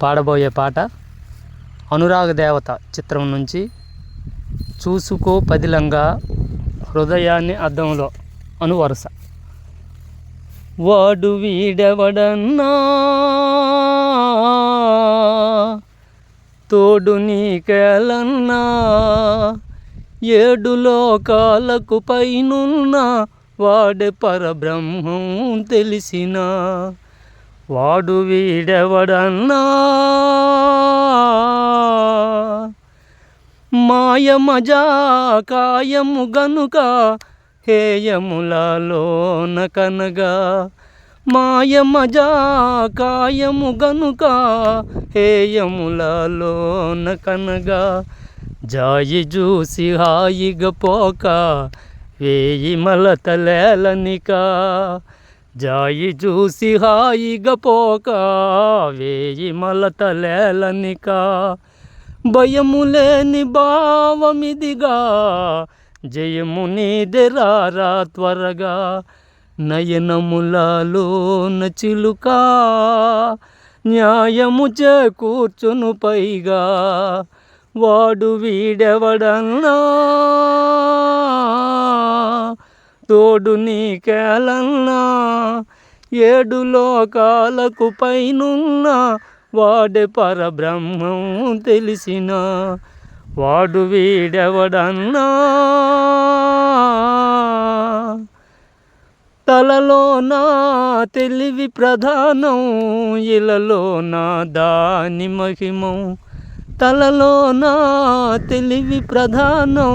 పాడబోయే పాట అనురాగ దేవత చిత్రం నుంచి చూసుకో పదిలంగా హృదయాన్ని అద్దంలో అనువరుస. వాడు వీడెవడన్నా తోడు నీకేలన్నా, ఏడు లోకాలకు పైనున్న వాడే పరబ్రహ్మం తెలిసిన వాడు వీడెవడన్నా. మాయ మజా కాయము గనుక హేయములలోన కనగా, మాయ మజా కాయము గనుక హేయములలోన కనగా, జాయి చూసి హాయిగా పోక వేయి మలతలేలనిక, జాయి చూసి హాయిగా పోక వేయి మలతలేలనిక, భయము లేని భావమిదిగా జయము నీదెరారా త్వరగా, నయనములలోన చిలుక న్యాయము చేకూర్చును పైగా, వాడు వీడెవడన్నా తోడు నీకేలన్నా, ఏడు లోకాలకు పైనున్న వాడే పరబ్రహ్మం తెలిసిన వాడు వీడెవడన్నా. తలలోన తెలివి ప్రధానం, ఇలలోన దాని మహిమం, తలలోన తెలివి ప్రధానం,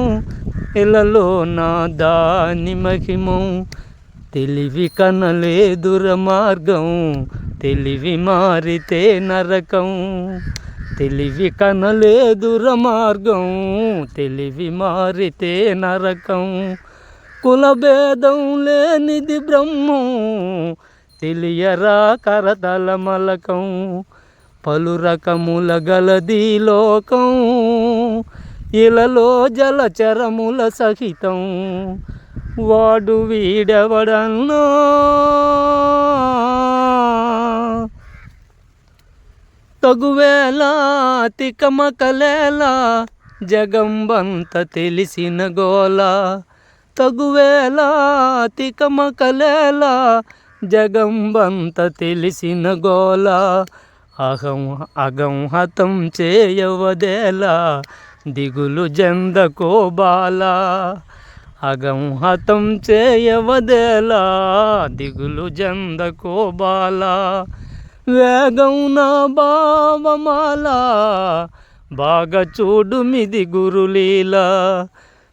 ఇలలోన దాని మహిమం, తెలివి కనలేదుర మార్గం, తెలివి మారితే నరకం, తెలివి కనలేదుర మార్గం, తెలివి మారితే నరకం, కులభేదం లేనిది బ్రహ్మం తెలియరా కరతల మలకం, పలు రకముల గలది లోకం ఇలలో జలచరముల సహితం, వాడు వీడెవడన్నా. తగువేలా తికమకలేలా జగంబంత తెలిసిన గోల, తగువేలా తికమకలేలా జగంబంత తెలిసిన గోల, అగం హతం చేయవదేలా దిగులు జందకో బాల, అగం హతం చేయవదేలా దిగులు జందకో బాల, వేగం నా భావమాల బాగా చూడు మిది గురులీల,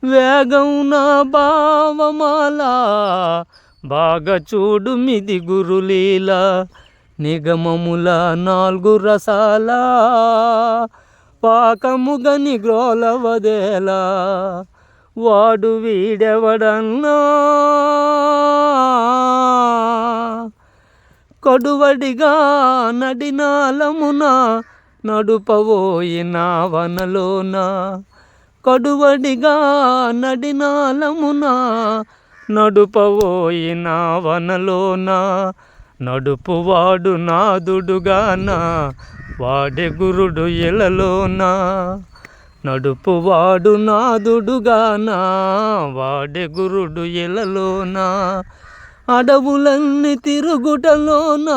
వేగం నా భావమాల బాగా చూడు మిది గురులీల, నిగమముల నాలుగు రసాల పాకముగని గ్రోలవదేలా, వాడు వీడెవడన్నా. కడువడిగా నడినాలమున నడుపవోయిన వనలోన, కడువడిగా నడినాలమున నడుపవోయిన వనలోన, నడుపువాడు నాదుడుగాన వాడే గురుడు ఎలలోన, నడుపువాడు నాదుడుగాన వాడే గురుడు ఎలలోన, అడవులన్నీ తిరుగుటలోన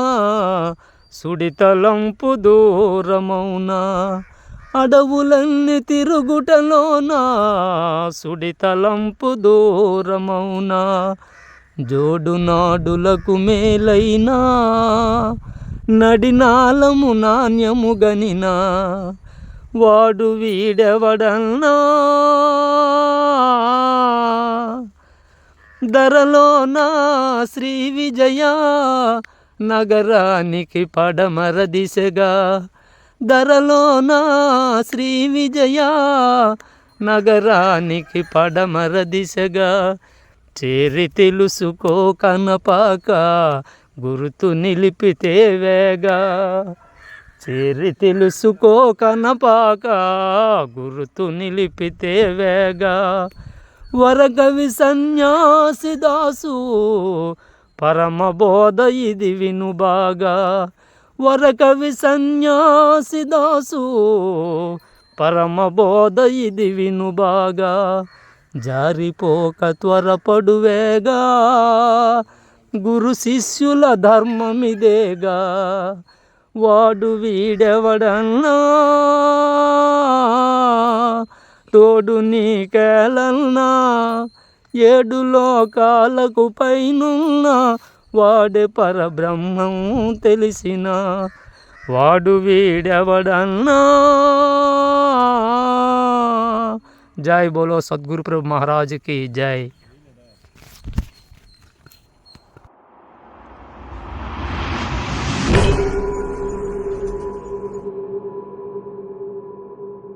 సుడితలంపు దూరమౌనా, అడవులన్నీ తిరుగుటలోన సుడితలంపు దూరమౌనా, జోడు నాడులకు మేలైనా నడినాలము నాణ్యము గనినా, వాడు వీడెవడన్నా. ధరలోన శ్రీ విజయ నగరానికి పడమర దిశగా, ధరలోన శ్రీ విజయ నగరానికి పడమర దిశగా, చేరి తెలుసుకో కనపాక గుర్తు నిలిపితే వేగా, చేరి తెలుసుకో కనపాక గుర్తు నిలిపితే వేగా, వరకవి సన్యాసి దాసు పరమబోధ ఇది విను బాగా, వరకవి సన్యాసి దాసు పరమ బోధ ఇది విను బాగా జారిపోక త్వరపడువేగా గురు శిష్యుల ధర్మమిదేగా వాడు వీడెవడన్నా తోడు నీకేలన్నా 7 లోకాలకు పైనున్న వాడే పరబ్రహ్మం తెలిసిన వాడు వీడెవడన్నా. జై బోలో సద్గురు ప్రభు మహారాజ్ కి జై.